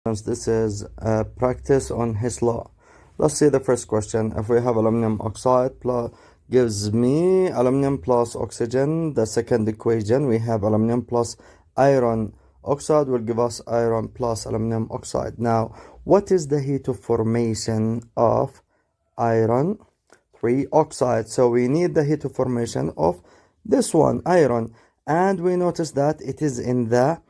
This is a practice on Hess law. Let's see the first question. If we have aluminum oxide plus gives me aluminum plus oxygen, the second equation we have aluminum plus iron oxide will give us iron plus aluminum oxide. Now, what is the heat of formation of iron 3 oxide? So we need the heat of formation of this one, iron, and we notice that it is in the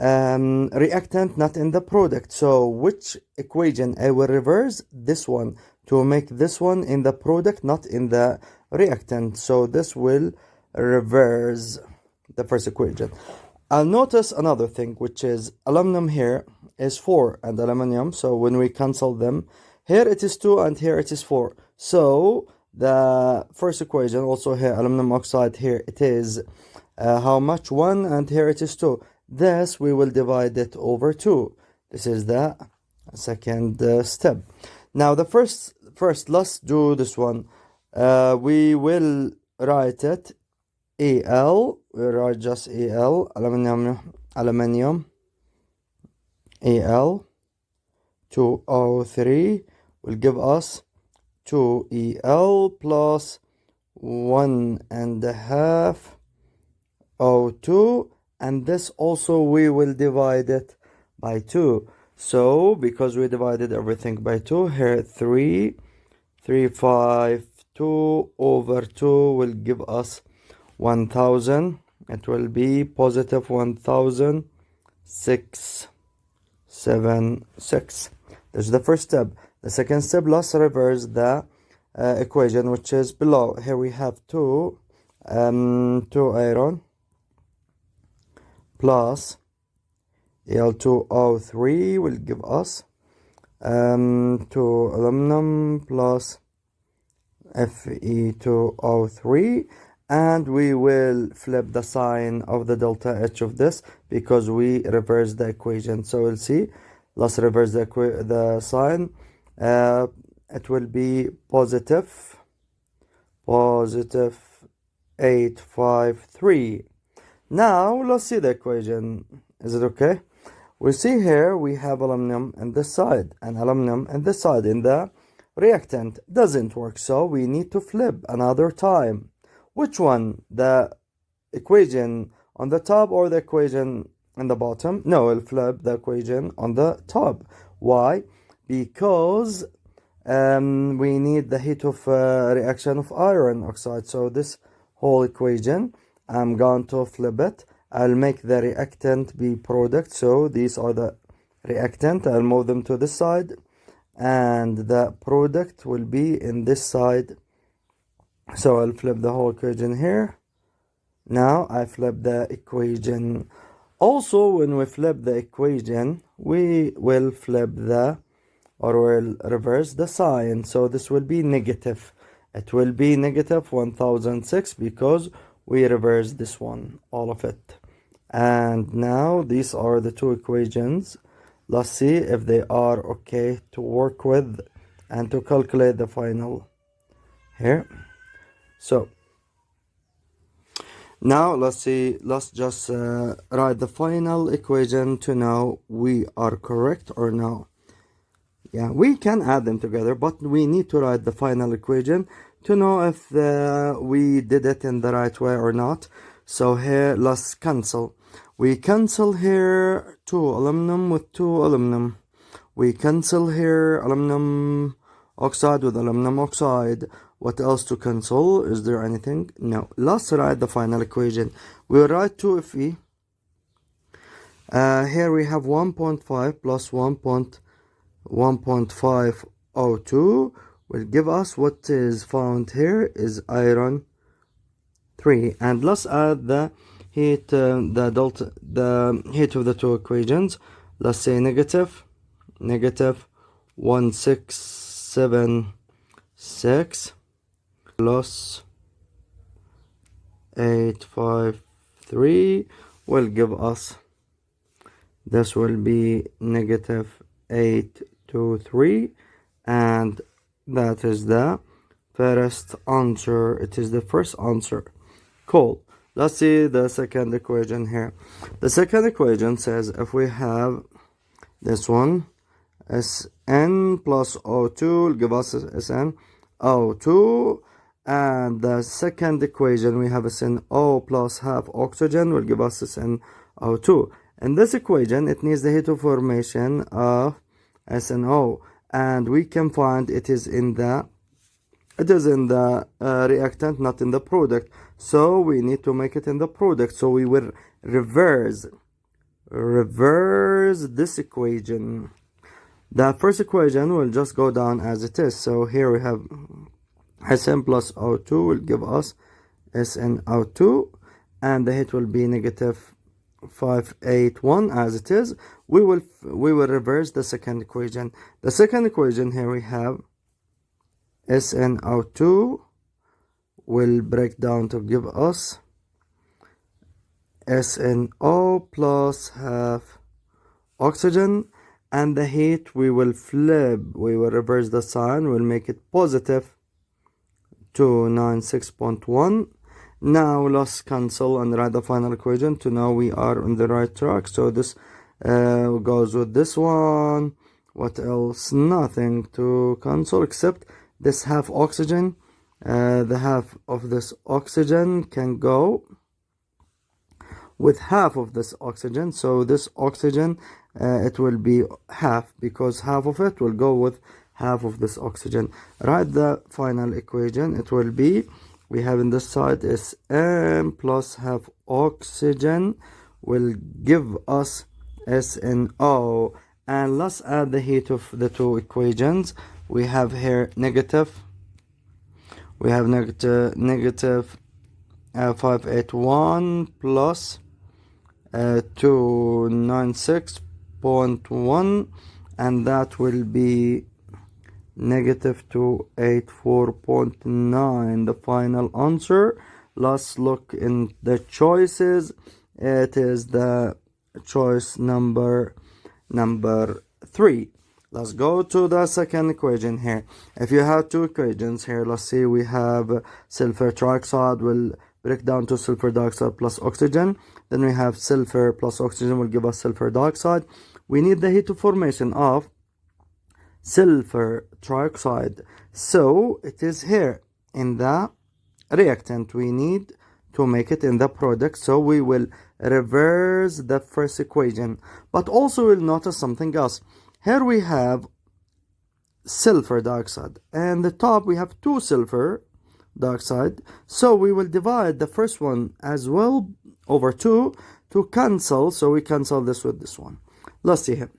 reactant, not in the product. So which equation I will reverse? This one, to make this one in the product, not in the reactant. So this will reverse the first equation. I'll notice another thing, which is aluminum here is 4 and aluminum. So when we cancel them, here it is 2 and here it is 4. So the first equation also here, aluminum oxide, here it is how much? 1, and here it is 2. This we will divide it over 2. This is the second step. Now the first let's do this one. We will write it Al. We write just Al, aluminium Al 2O3 will give us 2El plus 1.5 O2, and this also we will divide it by 2. So because we divided everything by 2, here 352 over 2 will give us 1000. It will be positive 1676. This is the first step. The second step, let's reverse the equation which is below. Here we have 2 iron plus Al2O3 will give us 2 aluminum plus Fe2O3, and we will flip the sign of the delta H of this because we reverse the equation. So we'll see. Let's reverse the sign. It will be positive 853. Now let's see the equation. Is it okay? We see here we have aluminum on this side and aluminum on this side. In the reactant doesn't work, so we need to flip another time. Which one? The equation on the top or the equation on the bottom? No, we'll flip the equation on the top. Why? Because we need the heat of reaction of iron oxide. So this whole equation, I'm going to flip it. I'll make the reactant be product. So these are the reactant. I'll move them to this side, and the product will be in this side. So I'll flip the whole equation here. Now I flip the equation. Also, when we flip the equation, we will flip we'll reverse the sign. So this will be negative. It will be negative 1006 because we reverse this one, all of it. And now these are the two equations. Let's see if they are okay to work with and to calculate the final here. So now let's see, let's just write the final equation to know we are correct or no. Yeah, we can add them together, but we need to write the final equation to know if we did it in the right way or not. So here, let's cancel. We cancel here 2 aluminum with 2 aluminum. We cancel here aluminum oxide with aluminum oxide. What else to cancel? Is there anything? No. Let's write the final equation. We'll write 2Fe. Here we have 1.5 plus 1.5 O2 will give us what is found here is iron 3. And let's add the heat, the heat of the two equations. Let's say negative 1676 plus 853 will give us, this will be negative 823, and that is the first answer. It is the first answer. Cool. Let's see the second equation here. The second equation says if we have this one, Sn plus O2 will give us SnO2. And the second equation, we have SnO plus half oxygen will give us SnO2. In this equation, it needs the heat of formation of SnO, and we can find it is in the reactant, not in the product. So we need to make it in the product. So we will reverse this equation. The first equation will just go down as it is. So here we have Sn plus O2 will give us SnO2, and the heat will be negative 581 as it is. We will reverse the second equation. The second equation, here we have SnO2 will break down to give us SnO plus half oxygen, and the heat we will flip, we will reverse the sign, we'll make it positive 296.1. Now let's cancel and write the final equation to know we are on the right track. So this goes with this one. What else? Nothing to cancel except this half oxygen. The half of this oxygen can go with half of this oxygen. So this oxygen, it will be half, because half of it will go with half of this oxygen. Write the final equation. It will be, we have in this side is M plus half oxygen will give us SnO. And let's add the heat of the two equations. We have here negative. We have negative 581 plus 296.1, and that will be negative 284.9. The final answer. Let's look in the choices. It is the choice number 3. Let's go to the second equation here. If you have two equations here, let's see, we have sulfur trioxide will break down to sulfur dioxide plus oxygen. Then we have sulfur plus oxygen will give us sulfur dioxide. We need the heat of formation of sulfur trioxide. So it is here in the reactant. We need to make it in the product. So we will reverse the first equation. But also we'll notice something else. Here we have sulfur dioxide, and the top we have two sulfur dioxide. So we will divide the first one as well over 2 to cancel. So we cancel this with this one. Let's see here.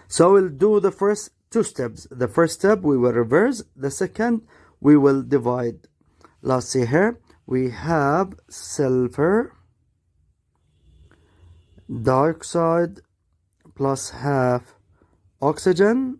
So we'll do the first two steps. The first step we will reverse. The second we will divide. Let's see here. We have sulfur dioxide plus half oxygen,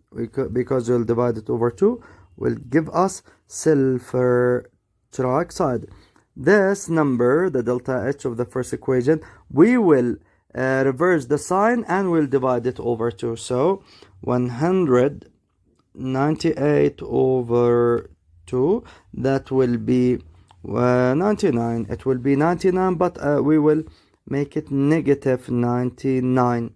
because we'll divide it over 2, will give us sulfur trioxide. This number, the delta H of the first equation, we will reverse the sign and we'll divide it over 2. So 198 over 2, that will be 99. It will be 99, but we will make it negative 99.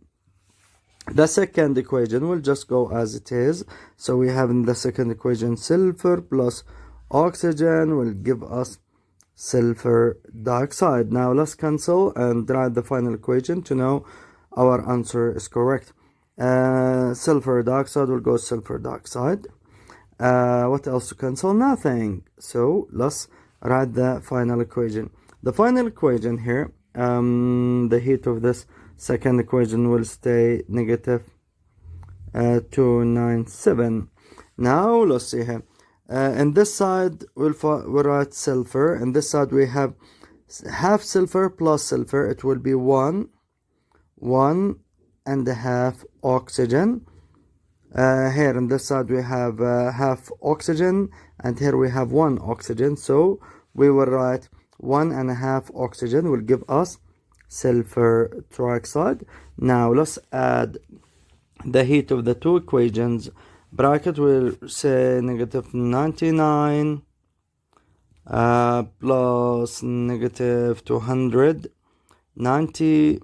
The second equation will just go as it is. So we have in the second equation sulfur plus oxygen will give us sulfur dioxide. Now let's cancel and write the final equation to know our answer is correct. Sulfur dioxide will go sulfur dioxide. What else to cancel? Nothing. So let's write the final equation. The final equation here, the heat of this second equation will stay negative 297. Now let's see here. In this side we'll write sulfur. In this side we have half sulfur plus sulfur. It will be 1 and a half oxygen. Here on this side we have half oxygen, and here we have 1 oxygen. So we will write 1 and a half oxygen will give us sulfur trioxide. Now let's add the heat of the two equations. Bracket will say negative 99 plus negative 200, 97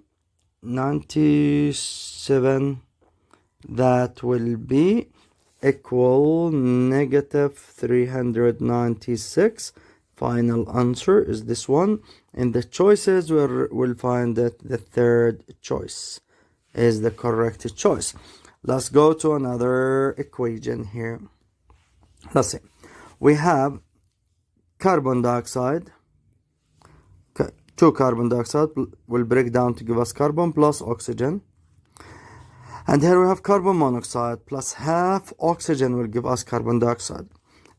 that will be equal negative 396. Final answer is this one. In the choices, we'll find that the third choice is the correct choice. Let's go to another equation here. Let's see. We have carbon dioxide. Two carbon dioxide will break down to give us carbon plus oxygen. And here we have carbon monoxide plus half oxygen will give us carbon dioxide.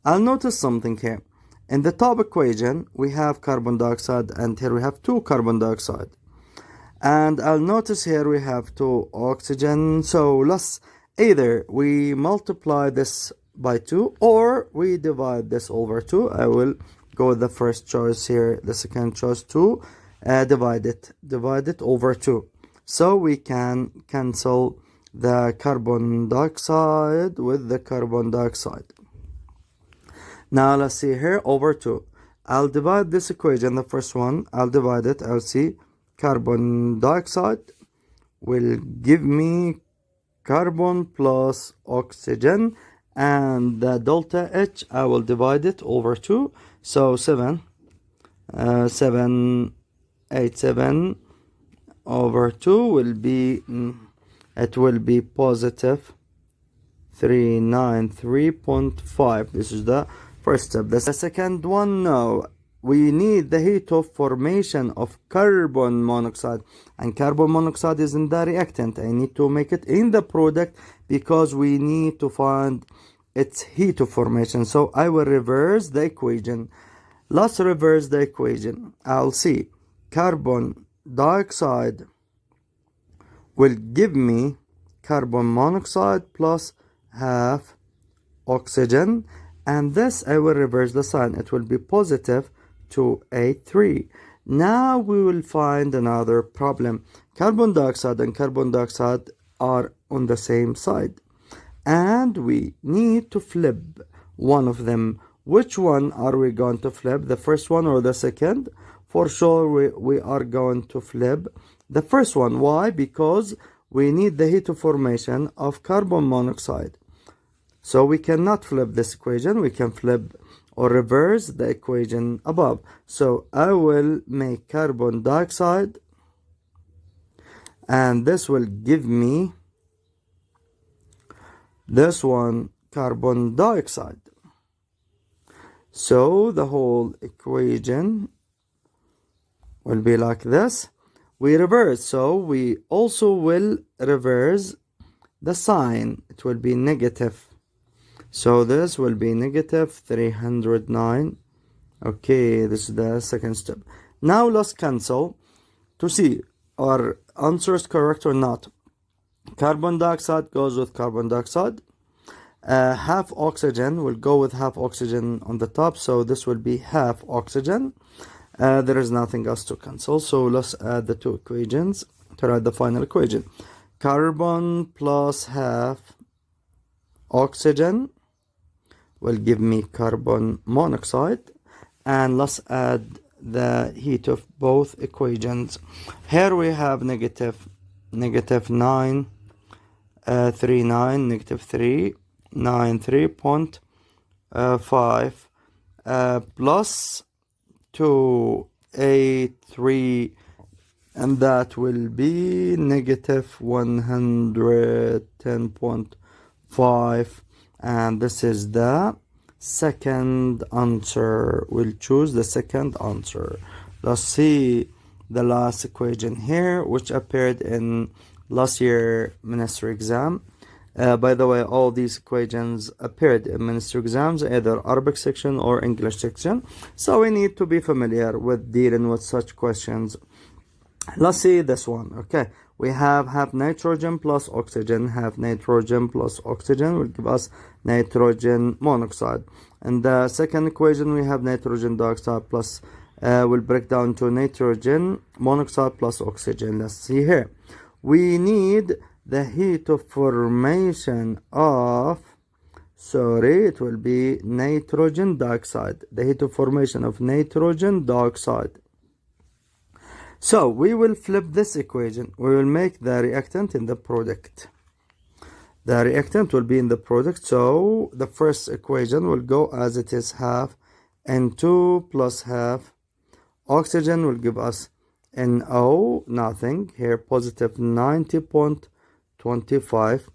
I'll notice something here. In the top equation, we have carbon dioxide, and here we have two carbon dioxide. And I'll notice here we have two oxygen. So let's either we multiply this by 2 or we divide this over 2. I will go with the first choice here, the second choice 2, divide it over 2. So we can cancel the carbon dioxide with the carbon dioxide. Now let's see here, over 2. I'll divide this equation, the first one, I'll divide it. I'll see carbon dioxide will give me carbon plus oxygen, and the delta H, I will divide it over 2. So 787 over 2 will be, it will be positive 393.5. This is the first step. The second one, no. We need the heat of formation of carbon monoxide, and carbon monoxide is in the reactant. I need to make it in the product because we need to find its heat of formation. So I will reverse the equation. Let's reverse the equation. I'll see carbon dioxide will give me carbon monoxide plus half oxygen, and this I will reverse the sign. It will be positive 283. Now we will find another problem. Carbon dioxide and carbon dioxide are on the same side, and we need to flip one of them. Which one are we going to flip? The first one or the second? For sure we are going to flip the first one. Why? Because we need the heat of formation of carbon monoxide. So we cannot flip this equation. We can flip or reverse the equation above. So I will make carbon dioxide, and this will give me this one, carbon dioxide. So the whole equation will be like this. We reverse, so we also will reverse the sign. It will be negative. So this will be negative 309. Okay, this is the second step. Now let's cancel to see our answer is correct or not. Carbon dioxide goes with carbon dioxide. Half oxygen will go with half oxygen on the top. So this will be half oxygen. There is nothing else to cancel. So let's add the two equations to write the final equation. Carbon plus half oxygen will give me carbon monoxide, and let's add the heat of both equations. Here we have negative 939, negative 393.5 plus 283, and that will be negative 110.5. And this is the second answer. We'll choose the second answer. Let's see the last equation here, which appeared in last year ministry exam. By the way, all these equations appeared in ministry exams, either Arabic section or English section. So we need to be familiar with dealing with such questions. Let's see this one. Okay, we have half nitrogen plus oxygen. Half nitrogen plus oxygen will give us nitrogen monoxide. And the second equation, we have nitrogen dioxide plus will break down to nitrogen monoxide plus oxygen. Let's see here. We need the heat of formation of, it will be nitrogen dioxide. The heat of formation of nitrogen dioxide. So we will flip this equation. We will make the reactant in the product. The reactant will be in the product, so the first equation will go as it is, half N2 plus half. Oxygen will give us NO, nothing. Here, positive 90.25.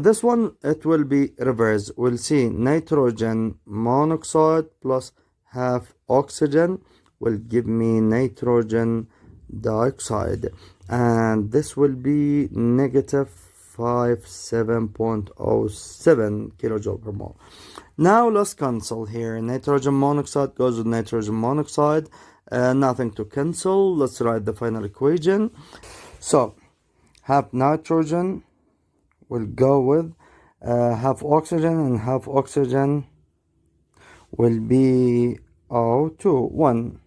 This one, it will be reversed. We'll see nitrogen monoxide plus half oxygen will give me nitrogen dioxide. And this will be negative 57.07 kilojoule per mole. Now let's cancel here. Nitrogen monoxide goes with nitrogen monoxide. Nothing to cancel. Let's write the final equation. So half nitrogen will go with half oxygen, and half oxygen will be O2, 1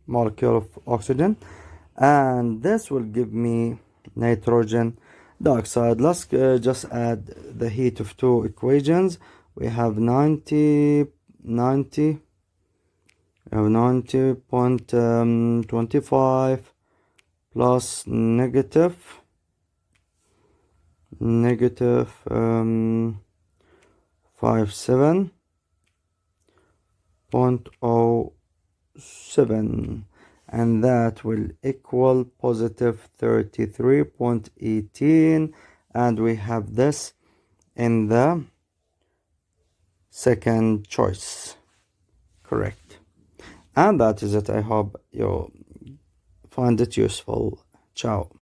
molecule of oxygen, and this will give me nitrogen dioxide. Let's just add the heat of two equations. We have 90.25 plus negative 57.07, and that will equal positive 33.18, and we have this in the second choice. Correct. And that is it. I hope you find it useful. Ciao.